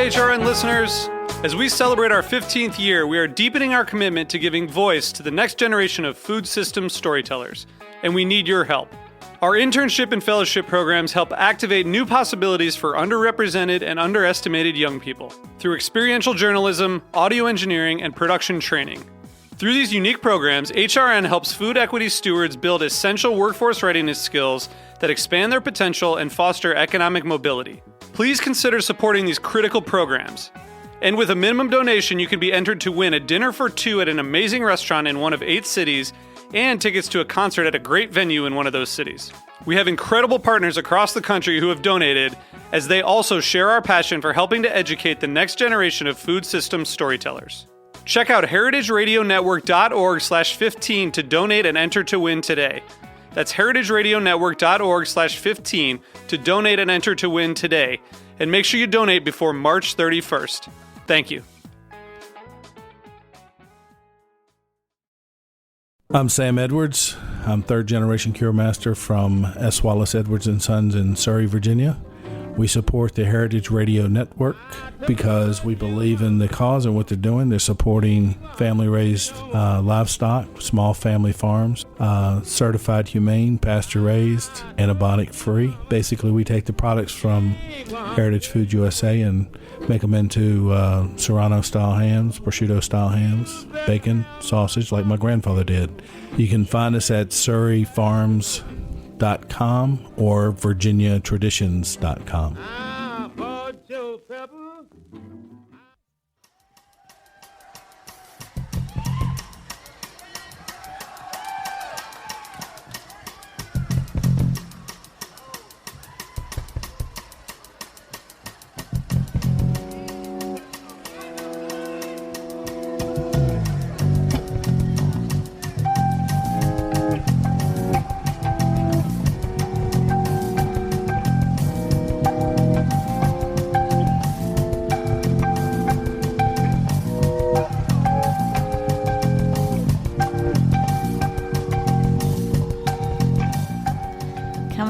HRN listeners. As we celebrate our 15th year, we are deepening our commitment to giving voice to the next generation of food systems storytellers, and we need your help. Our internship and fellowship programs help activate new possibilities for underrepresented and underestimated young people through experiential journalism, audio engineering, and production training. Through these unique programs, HRN helps food equity stewards build essential workforce readiness skills that expand their potential and foster economic mobility. Please consider supporting these critical programs. And with a minimum donation, you can be entered to win a dinner for two at an amazing restaurant in one of 8 cities and tickets to a concert at a great venue in one of those cities. We have incredible partners across the country who have donated, as they also share our passion for helping to educate the next generation of food systems storytellers. Check out heritageradionetwork.org/15 to donate and enter to win today. That's heritageradionetwork.org/15 to donate and enter to win today. And make sure you donate before March 31st. Thank you. I'm Sam Edwards. I'm third generation cure master from S. Wallace Edwards & Sons in Surrey, Virginia. We support the Heritage Radio Network because we believe in the cause and what they're doing. They're supporting family-raised livestock, small family farms, certified humane, pasture-raised, antibiotic-free. Basically, we take the products from Heritage Food USA and make them into Serrano-style hams, prosciutto-style hams, bacon, sausage, like my grandfather did. You can find us at surreyfarms.com or virginiatraditions.com.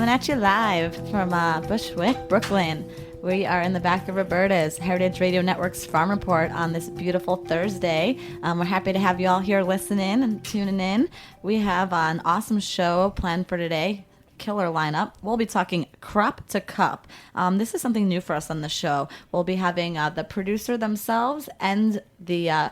At you live from Bushwick, Brooklyn. We are in the back of Roberta's Heritage Radio Network's Farm Report on this beautiful Thursday. We're happy to have you all here listening and tuning in. We have an awesome show planned for today. Killer lineup. We'll be talking crop to cup. This is something new for us on the show. We'll be having the producer themselves and the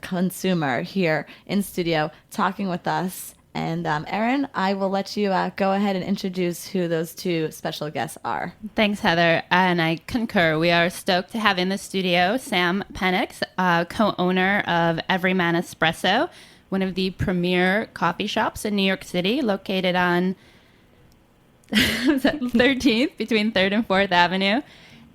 consumer here in studio talking with us. And Erin, I will let you go ahead and introduce who those two special guests are. Thanks, Heather. And I concur. We are stoked to have in the studio Sam Penix, co-owner of Everyman Espresso, one of the premier coffee shops in New York City, located on 13th, between 3rd and 4th Avenue.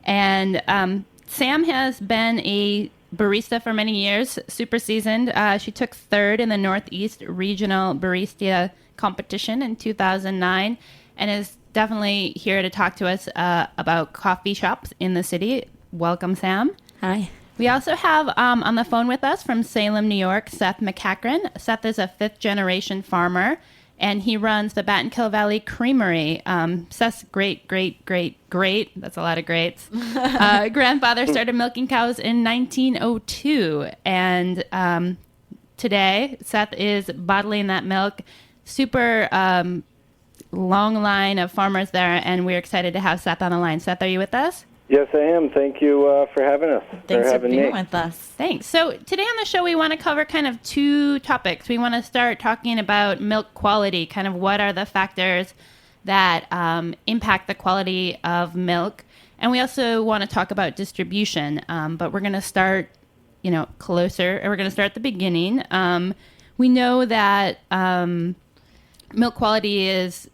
And Sam has been a barista for many years, super seasoned. She took 3rd in the Northeast Regional Barista Competition in 2009 and is definitely here to talk to us about coffee shops in the city. Welcome, Sam. Hi. We also have on the phone with us from Salem, New York, Seth McCachran. Seth is a 5th-generation farmer, and he runs the Battenkill Valley Creamery. Seth's great, that's a lot of greats. Grandfather started milking cows in 1902. And today, Seth is bottling that milk. Super long line of farmers there, and we're excited to have Seth on the line. Seth, are you with us? Yes, I am. Thank you for having us. Thanks for being with us. Thanks. So today on the show, we want to cover kind of 2 topics. We want to start talking about milk quality, kind of what are the factors that impact the quality of milk. And we also want to talk about distribution, but we're going to start, closer. We're going to start at the beginning. We know that milk quality is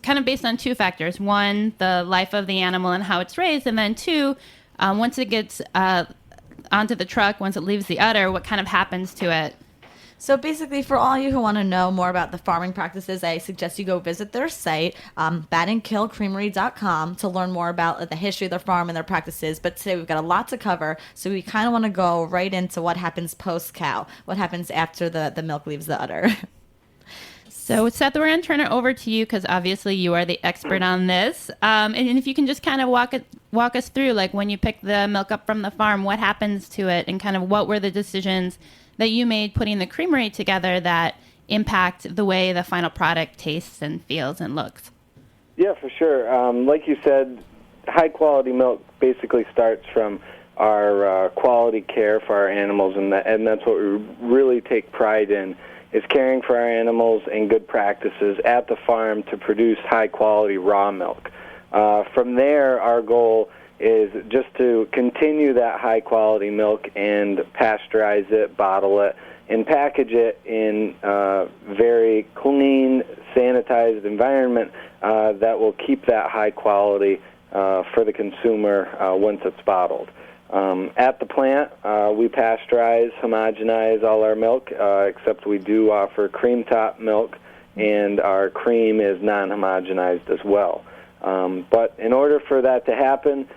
kind of based on 2 factors. 1, the life of the animal and how it's raised. And then 2, once it gets onto the truck, once it leaves the udder, what kind of happens to it? So basically, for all you who want to know more about the farming practices, I suggest you go visit their site, battenkillcreamery.com, to learn more about the history of their farm and their practices. But today we've got a lot to cover, so we kind of want to go right into what happens post-cow, what happens after the milk leaves the udder. So, Seth, we're going to turn it over to you because obviously you are the expert on this. And if you can just kind of walk us through, like when you pick the milk up from the farm, what happens to it, and kind of what were the decisions that you made putting the creamery together that impact the way the final product tastes and feels and looks? Yeah, for sure. Like you said, high-quality milk basically starts from our quality care for our animals, and that's what we really take pride in, is caring for our animals and good practices at the farm to produce high-quality raw milk. From there, our goal is just to continue that high-quality milk and pasteurize it, bottle it, and package it in a very clean, sanitized environment that will keep that high quality for the consumer once it's bottled. At the plant, we pasteurize, homogenize all our milk, except we do offer cream top milk, and our cream is non-homogenized as well. But in order for that to happen,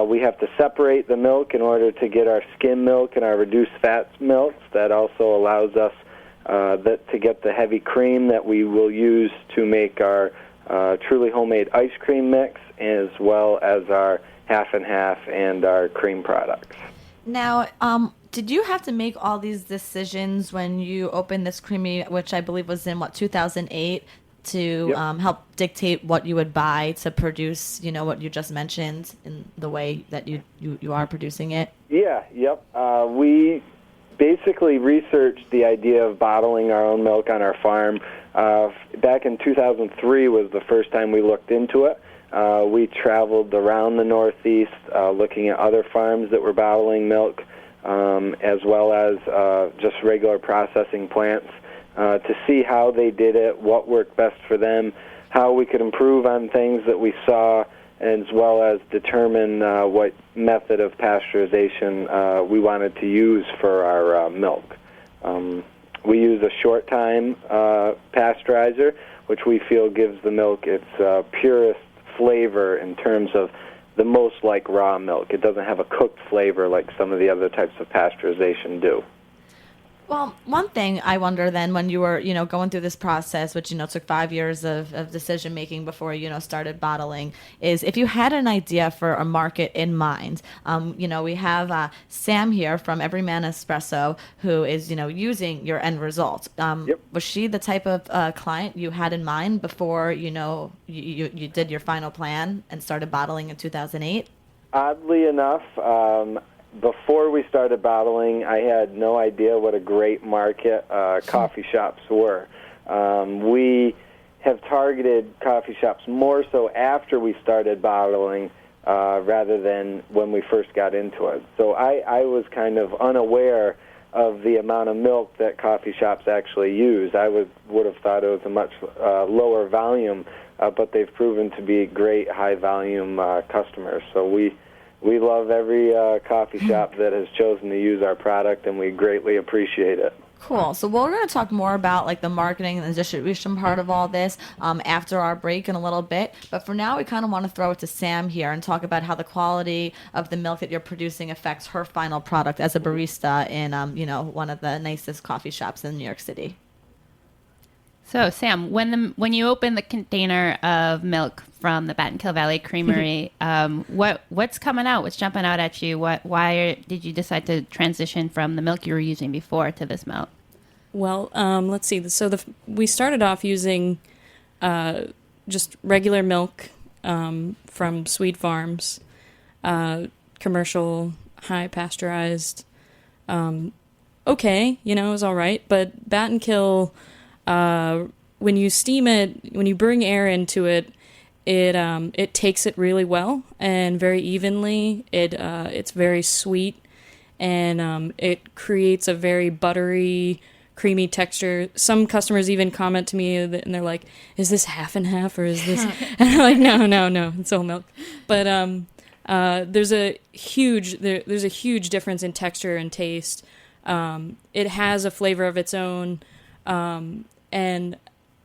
we have to separate the milk in order to get our skim milk and our reduced fats milks. That also allows us to get the heavy cream that we will use to make our truly homemade ice cream mix, as well as our half and half and our cream products. Now, did you have to make all these decisions when you opened this creamery, which I believe was in, 2008, to Yep. help dictate what you would buy to produce, what you just mentioned in the way that you are producing it? Yeah, yep. We basically researched the idea of bottling our own milk on our farm. Back in 2003 was the first time we looked into it. We traveled around the Northeast looking at other farms that were bottling milk, as well as just regular processing plants, to see how they did it, what worked best for them, how we could improve on things that we saw, as well as determine what method of pasteurization we wanted to use for our milk. We use a short-time pasteurizer, which we feel gives the milk its purest flavor in terms of the most like raw milk. It doesn't have a cooked flavor like some of the other types of pasteurization do. Well, one thing I wonder then, when you were, going through this process, which, took 5 years of decision making before, started bottling, is if you had an idea for a market in mind. We have Sam here from Everyman Espresso, who is, using your end result. Yep. Was she the type of client you had in mind before, you did your final plan and started bottling in 2008? Oddly enough, before we started bottling, I had no idea what a great market coffee shops were. We have targeted coffee shops more so after we started bottling rather than when we first got into it. So I was kind of unaware of the amount of milk that coffee shops actually use. I would have thought it was a much lower volume, but they've proven to be great high-volume customers. So we love every coffee shop that has chosen to use our product, and we greatly appreciate it. Cool. So we're going to talk more about the marketing and the distribution part of all this after our break in a little bit. But for now, we kind of want to throw it to Sam here and talk about how the quality of the milk that you're producing affects her final product as a barista in one of the nicest coffee shops in New York City. So, Sam, when you open the container of milk from the Battenkill Valley Creamery, what's coming out? What's jumping out at you? Why did you decide to transition from the milk you were using before to this milk? Well, let's see. So we started off using just regular milk from Swede Farms, commercial, high pasteurized. Okay, it was all right. But Battenkill, when you steam it, when you bring air into it, it takes it really well and very evenly. It's very sweet, and it creates a very buttery, creamy texture. Some customers even comment to me and they're like, "Is this half and half, or is this?" And I'm like, "No, it's all milk." But there's a huge difference in texture and taste. It has a flavor of its own. And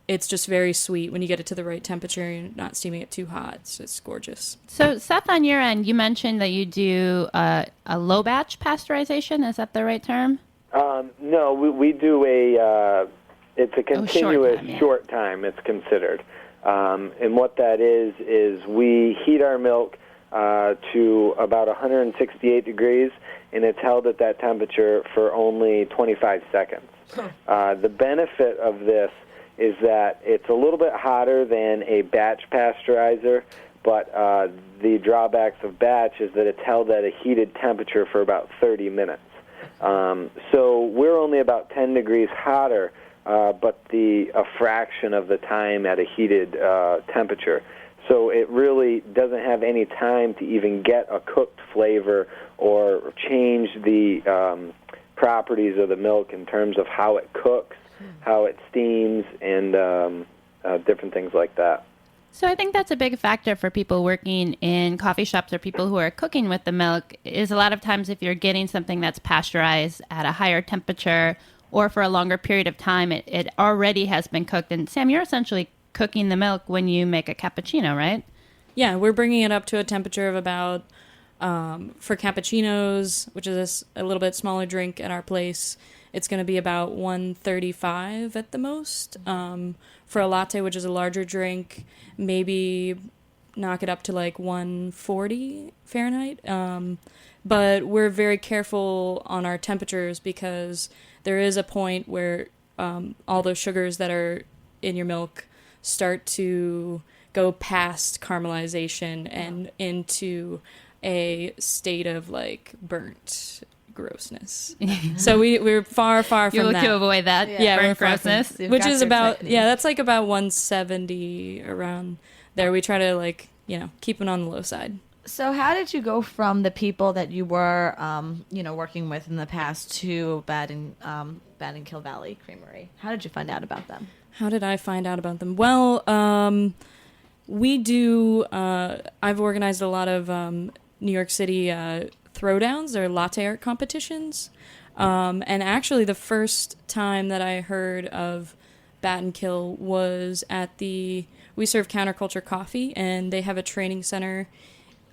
it's just very sweet when you get it to the right temperature. You're not steaming it too hot. So it's gorgeous. So, Seth, on your end, you mentioned that you do a low batch pasteurization. Is that the right term? No, we do a It's a continuous short time, it's considered. And what that is we heat our milk to about 168 degrees, and it's held at that temperature for only 25 seconds. The benefit of this is that it's a little bit hotter than a batch pasteurizer, but the drawbacks of batch is that it's held at a heated temperature for about 30 minutes. So we're only about 10 degrees hotter, but a fraction of the time at a heated temperature. So it really doesn't have any time to even get a cooked flavor or change the properties of the milk in terms of how it cooks, how it steams, and different things like that. So I think that's a big factor for people working in coffee shops or people who are cooking with the milk is a lot of times if you're getting something that's pasteurized at a higher temperature or for a longer period of time, it already has been cooked. And Sam, you're essentially cooking the milk when you make a cappuccino, right? Yeah, we're bringing it up to a temperature of about, for cappuccinos, which is a little bit smaller drink at our place, it's going to be about 135 at the most. For a latte, which is a larger drink, maybe knock it up to like 140 Fahrenheit. But we're very careful on our temperatures because there is a point where all those sugars that are in your milk start to go past caramelization and into a state of like burnt grossness. So we're far from you look that. to avoid that. Yeah, burnt grossness. Which is about that's like about 170 around there. We try to like keep it on the low side. So how did you go from the people that you were working with in the past to Battenkill Valley Creamery? How did you find out about them? How did I find out about them? Well, we do. I've organized a lot of New York City throwdowns or latte art competitions. And actually the first time that I heard of Battenkill was at we serve counterculture coffee, and they have a training center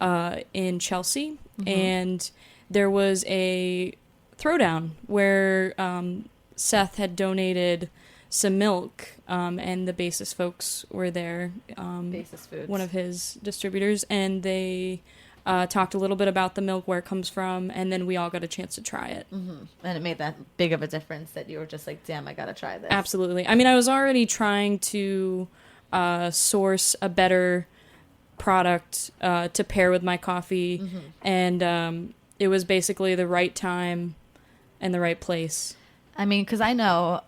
in Chelsea. Mm-hmm. And there was a throwdown where Seth had donated some milk, and the Basis folks were there. Basis Foods. One of his distributors, and they talked a little bit about the milk, where it comes from, and then we all got a chance to try it. Mm-hmm. And it made that big of a difference that you were just like, damn, I gotta try this. Absolutely. I mean, I was already trying to source a better product to pair with my coffee, mm-hmm. and it was basically the right time and the right place. I mean, because I know,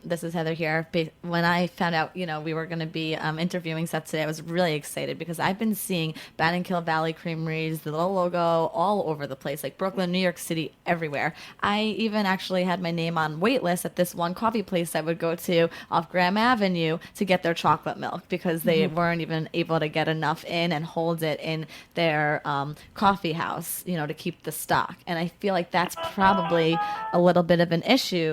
this is Heather here, when I found out, we were going to be interviewing Seth today, I was really excited because I've been seeing Battenkill Valley Creameries, the little logo, all over the place, like Brooklyn, New York City, everywhere. I even actually had my name on wait list at this one coffee place I would go to off Graham Avenue to get their chocolate milk because they mm-hmm. weren't even able to get enough in and hold it in their coffee house, to keep the stock. And I feel like that's probably a little bit of an issue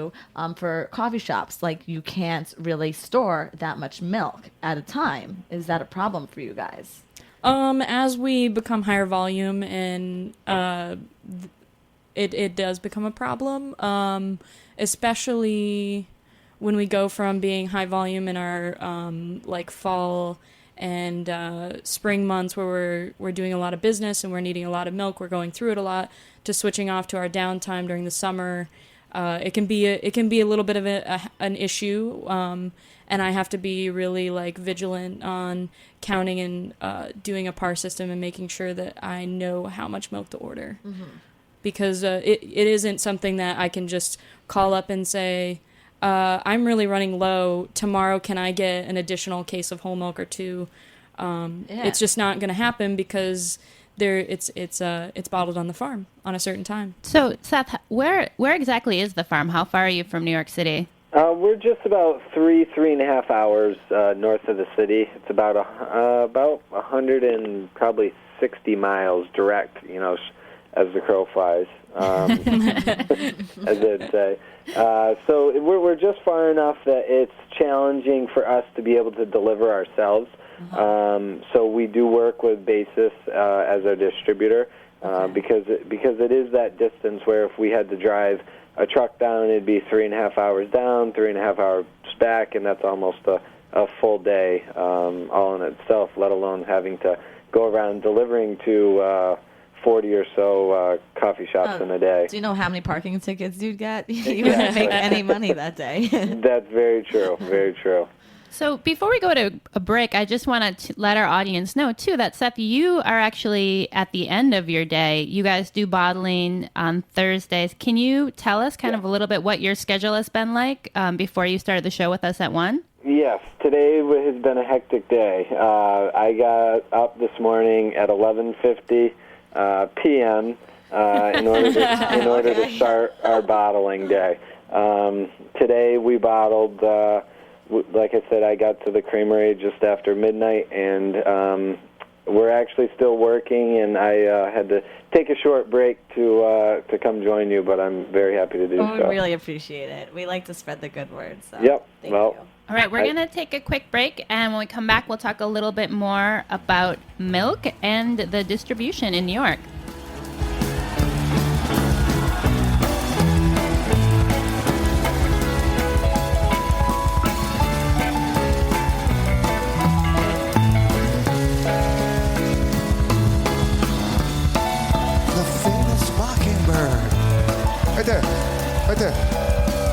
for coffee shops. Like, you can't really store that much milk at a time. Is that a problem for you guys? As we become higher volume, and it does become a problem, especially when we go from being high volume in our like fall and spring months where we're doing a lot of business and we're needing a lot of milk, we're going through it a lot, to switching off to our downtime during the summer. It can be a little bit of an issue, and I have to be really like vigilant on counting and doing a par system and making sure that I know how much milk to order, mm-hmm. because it isn't something that I can just call up and say, I'm really running low. Tomorrow, can I get an additional case of whole milk or two? It's just not going to happen because it's bottled on the farm on a certain time. So, Seth, where exactly is the farm? How far are you from New York City? We're just about 3.5 hours north of the city. It's about 100 and probably 60 miles direct, as the crow flies, as they'd say. So we're just far enough that it's challenging for us to be able to deliver ourselves. So we do work with Basis as our distributor, because it is that distance where if we had to drive a truck down, it'd be 3.5 hours down, 3.5 hours back, and that's almost a full day all in itself, let alone having to go around delivering to 40 or so coffee shops in a day. Do you know how many parking tickets you'd get? You wouldn't make any money that day. That's very true, very true. So before we go to a break, I just want to let our audience know, too, that, Seth, you are actually at the end of your day. You guys do bottling on Thursdays. Can you tell us kind of a little bit what your schedule has been like before you started the show with us at 1? Yes, today has been a hectic day. I got up this morning at 11:50 p.m. In order to start our bottling day. Today we bottled, like I said, I got to the Creamery just after midnight, and we're actually still working, and I had to take a short break to come join you, but I'm very happy to do so. We really appreciate it. We like to spread the good word. So Yep. Thank you. All right, we're going to take a quick break, and when we come back, we'll talk a little bit more about milk and the distribution in New York. The famous mockingbird. Right there. Right there.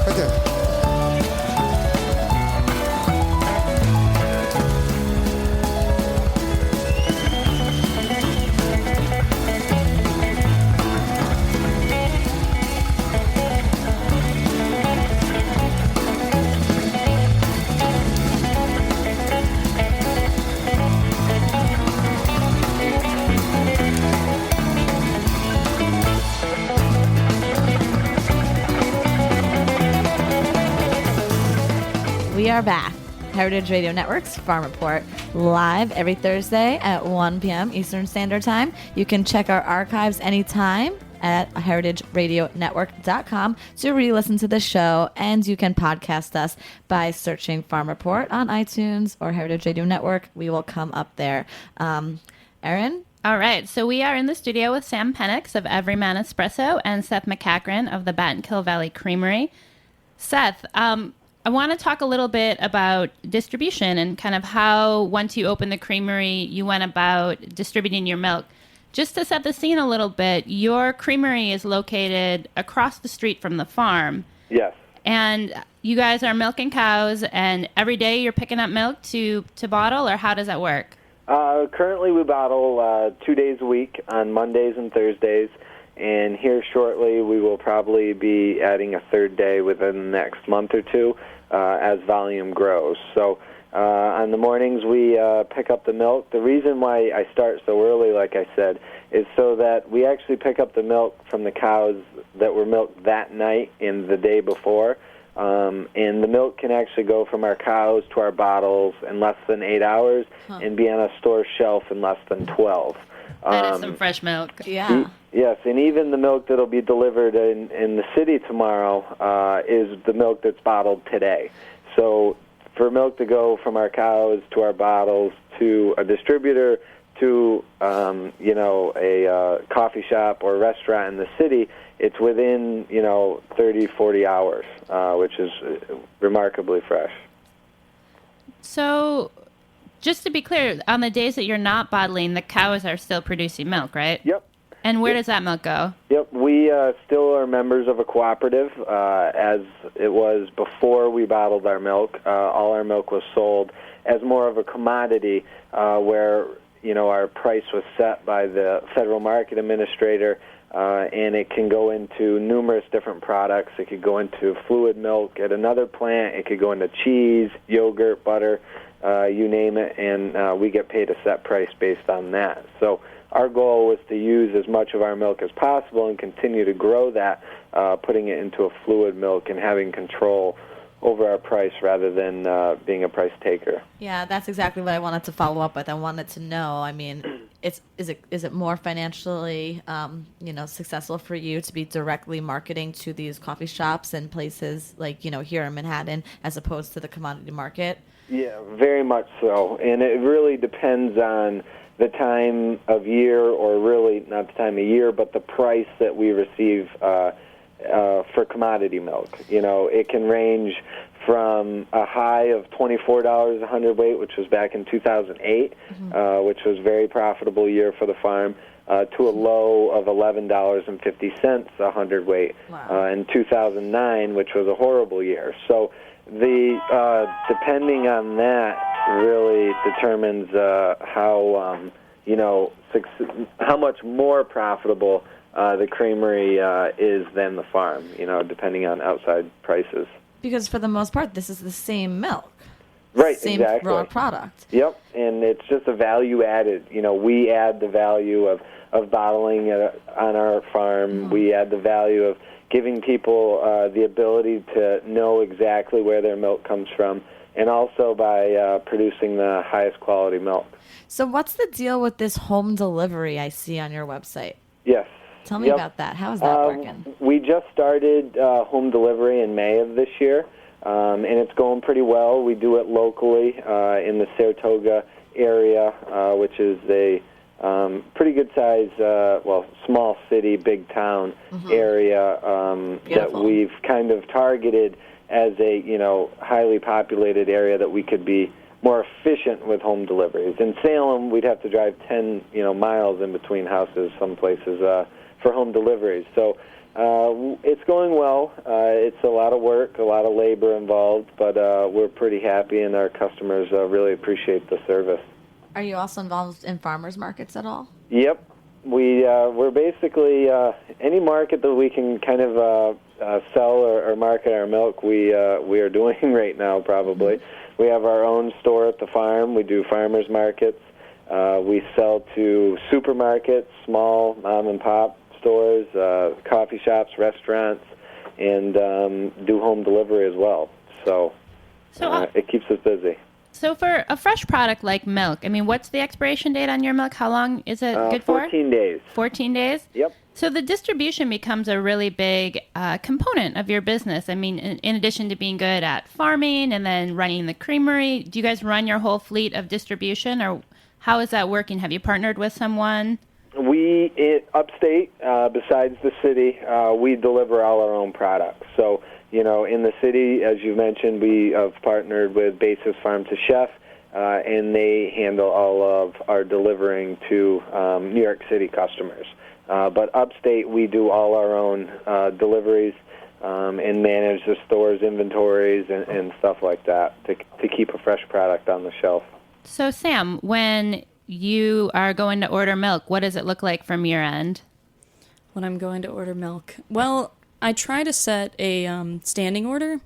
Right there. We are back. Heritage Radio Network's Farm Report, live every Thursday at 1 p.m. Eastern Standard Time. You can check our archives anytime at heritageradionetwork.com to re-listen to the show, and you can podcast us by searching Farm Report on iTunes or Heritage Radio Network. We will come up there. Erin? All right, so we are in the studio with Sam Penix of Everyman Espresso and Seth McCachran of the Battenkill Valley Creamery. Seth, I want to talk a little bit about distribution and kind of how, once you opened the creamery, you went about distributing your milk. Just to set the scene a little bit, your creamery is located across the street from the farm. Yes. And you guys are milking cows, and every day you're picking up milk to bottle, or how does that work? Currently we bottle 2 days a week on Mondays and Thursdays. And here shortly, we will probably be adding a third day within the next month or two as volume grows. So on the mornings, we pick up the milk. The reason why I start so early, like I said, is so that we actually pick up the milk from the cows that were milked that night and the day before. And the milk can actually go from our cows to our bottles in less than 8 hours and be on a store shelf in less than 12. That is some fresh milk. Yeah. Yes, and even the milk that'll be delivered in the city tomorrow is the milk that's bottled today. So for milk to go from our cows to our bottles to a distributor to a coffee shop or restaurant in the city, it's within 30, 40 hours, which is remarkably fresh. So, just to be clear, on the days that you're not bottling, the cows are still producing milk, right? Yep. And where does that milk go? Yep, we still are members of a cooperative, as it was before we bottled our milk. All our milk was sold as more of a commodity, where our price was set by the Federal Market Administrator, and it can go into numerous different products. It could go into fluid milk at another plant. It could go into cheese, yogurt, butter, you name it, and we get paid a set price based on that. So our goal was to use as much of our milk as possible and continue to grow that, putting it into a fluid milk and having control over our price rather than being a price taker. Yeah, that's exactly what I wanted to follow up with. I wanted to know, I mean, is it more financially successful for you to be directly marketing to these coffee shops and places like here in Manhattan as opposed to the commodity market? Yeah, very much so. And it really depends on the time of year, or really not the time of year, but the price that we receive for commodity milk. It can range from a high of $24 a hundredweight, which was back in 2008, which was a very profitable year for the farm, to a low of $11.50 a hundredweight in 2009, which was a horrible year. So the depending on that really determines how much more profitable the creamery is than the farm, depending on outside prices. Because for the most part, this is the same milk. Right, same exactly. raw product. Yep, and it's just a value added. We add the value of bottling on our farm. We add the value of giving people the ability to know exactly where their milk comes from, and also by producing the highest quality milk. So what's the deal with this home delivery I see on your website? Yes. Tell me about that. How is that working? We just started home delivery in May of this year, and it's going pretty well. We do it locally in the Saratoga area, which is a pretty good-size, small city, big town area that we've kind of targeted as a, highly populated area that we could be more efficient with home deliveries. In Salem, we'd have to drive 10, miles in between houses, some places, for home deliveries. So it's going well. It's a lot of work, a lot of labor involved, but we're pretty happy, and our customers really appreciate the service. Are you also involved in farmers markets at all? Yep. We're basically any market that we can kind of sell or market our milk, we are doing right now probably. We have our own store at the farm. We do farmers markets. We sell to supermarkets, small mom-and-pop stores, coffee shops, restaurants, and do home delivery as well. So it keeps us busy. So for a fresh product like milk, what's the expiration date on your milk? How long is it good for? 14 days. 14 days? Yep. So the distribution becomes a really big component of your business. In addition to being good at farming and then running the creamery, do you guys run your whole fleet of distribution, or how is that working? Have you partnered with someone? Upstate, besides the city, we deliver all our own products. So, in the city, as you mentioned, we have partnered with Basis Farm to Chef, and they handle all of our delivering to New York City customers. But upstate, we do all our own deliveries and manage the store's inventories and stuff like that to keep a fresh product on the shelf. So, Sam, when you are going to order milk, what does it look like from your end? When I'm going to order milk? Well, I try to set a standing order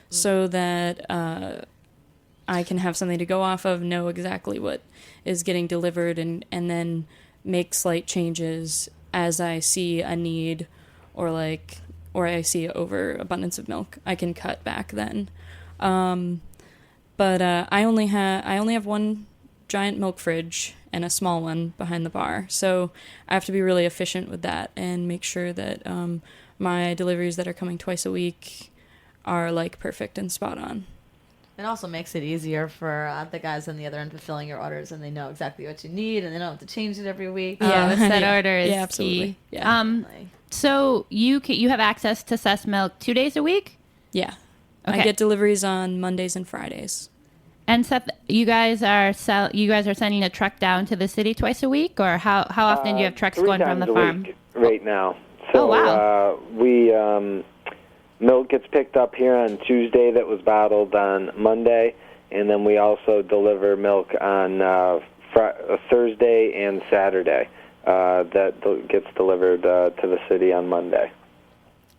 so that I can have something to go off of, know exactly what is getting delivered, and then make slight changes as I see a need or I see overabundance of milk. I can cut back then. But I only have one giant milk fridge and a small one behind the bar. So I have to be really efficient with that and make sure that my deliveries that are coming twice a week are perfect and spot on. It also makes it easier for the guys on the other end fulfilling your orders, and they know exactly what you need, and they don't have to change it every week. Yeah, the set order is absolutely. key. Yeah. So you have access to Sess Milk 2 days a week? Yeah. Okay. I get deliveries on Mondays and Fridays. And Seth, you guys are sending a truck down to the city twice a week, or how often do you have trucks going from the farm? 3 times a week right now. So wow. Milk gets picked up here on Tuesday that was bottled on Monday, and then we also deliver milk on Thursday and Saturday that gets delivered to the city on Monday.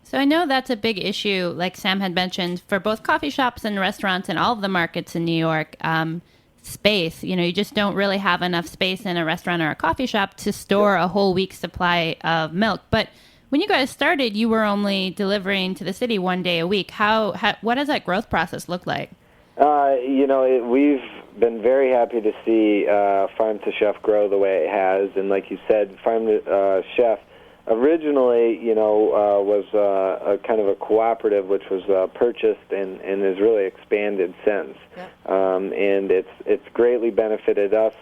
So I know that's a big issue, like Sam had mentioned, for both coffee shops and restaurants and all of the markets in New York. Space, you just don't really have enough space in a restaurant or a coffee shop to store a whole week's supply of milk. But when you guys started, you were only delivering to the city 1 day a week. What does that growth process look like? We've been very happy to see Farm to Chef grow the way it has. And like you said, Farm to Chef originally, was a kind of a cooperative which was purchased and has really expanded since. Yeah. And it's greatly benefited us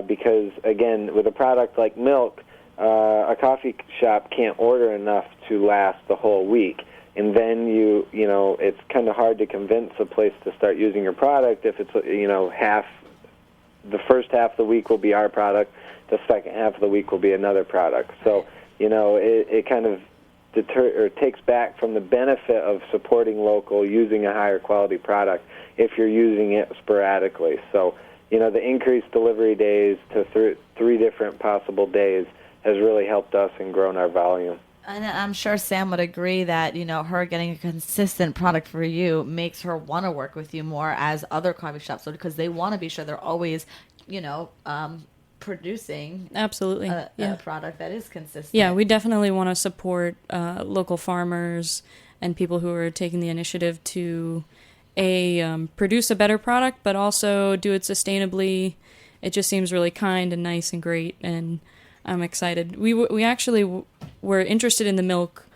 because, again, with a product like milk, a coffee shop can't order enough to last the whole week. And then it's kind of hard to convince a place to start using your product if it's, the first half of the week will be our product, the second half of the week will be another product. So, it kind of takes back from the benefit of supporting local, using a higher quality product if you're using it sporadically. So, the increased delivery days to 3 different possible days has really helped us and grown our volume. And I'm sure Sam would agree that, her getting a consistent product for you makes her want to work with you more as other coffee shops would, because they want to be sure they're always, producing Absolutely. a product that is consistent. Yeah, we definitely want to support local farmers and people who are taking the initiative to produce a better product, but also do it sustainably. It just seems really kind and nice and great, and I'm excited. We actually were interested in the milk,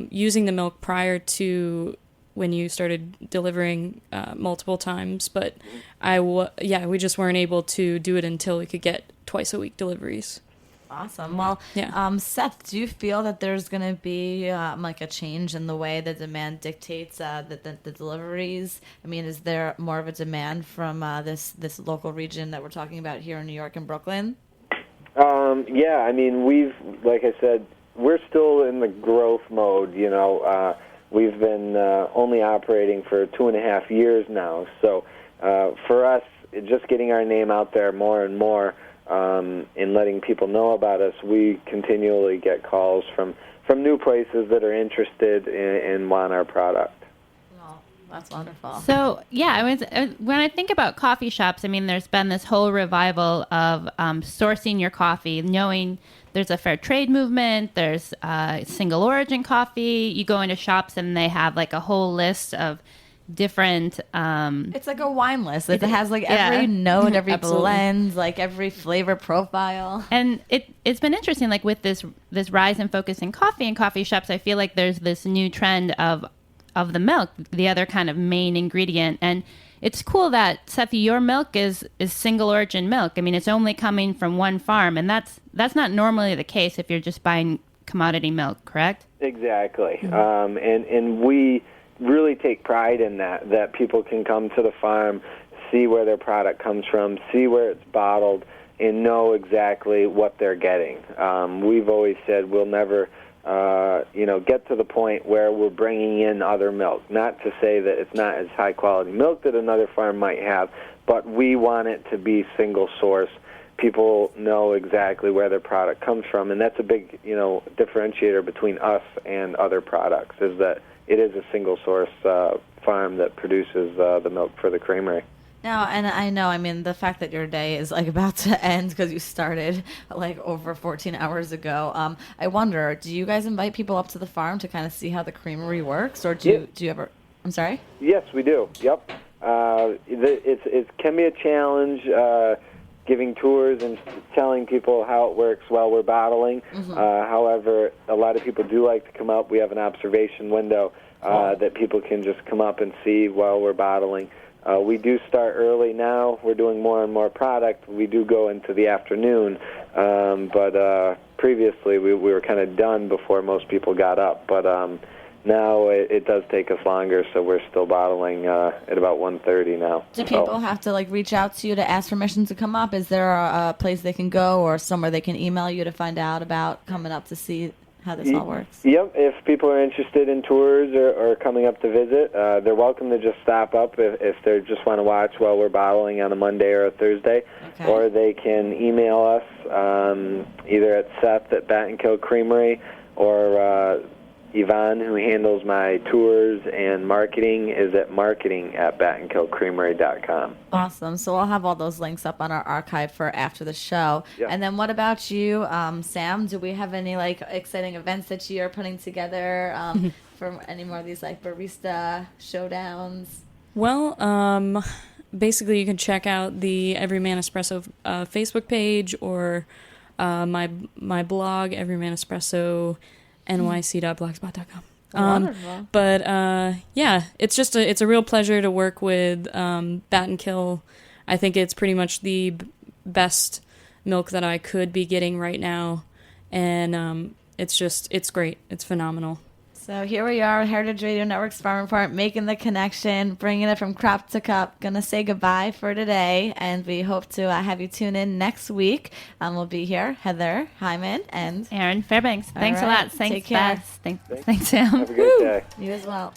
using the milk prior to when you started delivering multiple times, but we just weren't able to do it until we could get twice-a-week deliveries. Awesome. Well, Yeah. Seth, do you feel that there's going to be like a change in the way the demand dictates the deliveries? I mean, is there more of a demand from this local region that we're talking about here in New York and Brooklyn? Yeah, I mean, like I said, we're still in the growth mode, We've been only operating for 2.5 years now. So for us, just getting our name out there more and more and letting people know about us, we continually get calls from new places that are interested and want our product. Oh, that's wonderful. So, when I think about coffee shops, I mean, there's been this whole revival of sourcing your coffee, knowing there's a fair trade movement, there's single origin coffee. You go into shops and they have like a whole list of different... it's like a wine list. It has like every note, every blend, like every flavor profile. And it's been interesting, like with this rise in focus in coffee and coffee shops, I feel like there's this new trend of the milk, the other kind of main ingredient. And it's cool that, Seth, your milk is single origin milk. I mean, it's only coming from one farm, and that's not normally the case if you're just buying commodity milk, correct? Exactly. And we really take pride in that people can come to the farm, see where their product comes from, see where it's bottled, and know exactly what they're getting. We've always said we'll never... get to the point where we're bringing in other milk. Not to say that it's not as high quality milk that another farm might have, but we want it to be single source. People know exactly where their product comes from, and that's a big, differentiator between us and other products, is that it is a single source farm that produces the milk for the Creamery. Now, and I know, I mean, the fact that your day is like about to end because you started like over 14 hours ago. I wonder, do you guys invite people up to the farm to kind of see how the Creamery works, or do you ever? I'm sorry. Yes, we do. Yep. It can be a challenge giving tours and telling people how it works while we're bottling. However, a lot of people do like to come up. We have an observation window that people can just come up and see while we're bottling. We do start early now. We're doing more and more product. We do go into the afternoon, but previously we were kind of done before most people got up. But now it does take us longer, so we're still bottling at about 1:30 now. Do people have to like reach out to you to ask permission to come up? Is there a place they can go or somewhere they can email you to find out about coming up to see how this all works? Yep. If people are interested in tours or coming up to visit, they're welcome to just stop up if they just want to watch while we're bottling on a Monday or a Thursday. Okay. Or they can email us either at Seth at Battenkill Creamery or Yvonne, who handles my tours and marketing, is at marketing@battenkillcreamery.com. Awesome. So I'll have all those links up on our archive for after the show. Yep. And then what about you, Sam? Do we have any like exciting events that you are putting together for any more of these like barista showdowns? Well, basically you can check out the Everyman Espresso Facebook page or my blog, Everyman Espresso, nyc.blogspot.com. Wonderful. But it's a real pleasure to work with Battenkill. I think it's pretty much the best milk that I could be getting right now, and it's great. It's phenomenal. So here we are, Heritage Radio Network's Farm Report, making the connection, bringing it from crop to cup. Gonna say goodbye for today, and we hope to have you tune in next week. We'll be here, Heather Hyman and Aaron Fairbanks. Thanks a right. lot. Thanks, Take care. Beth. Thanks, Sam. Have a great day. You as well.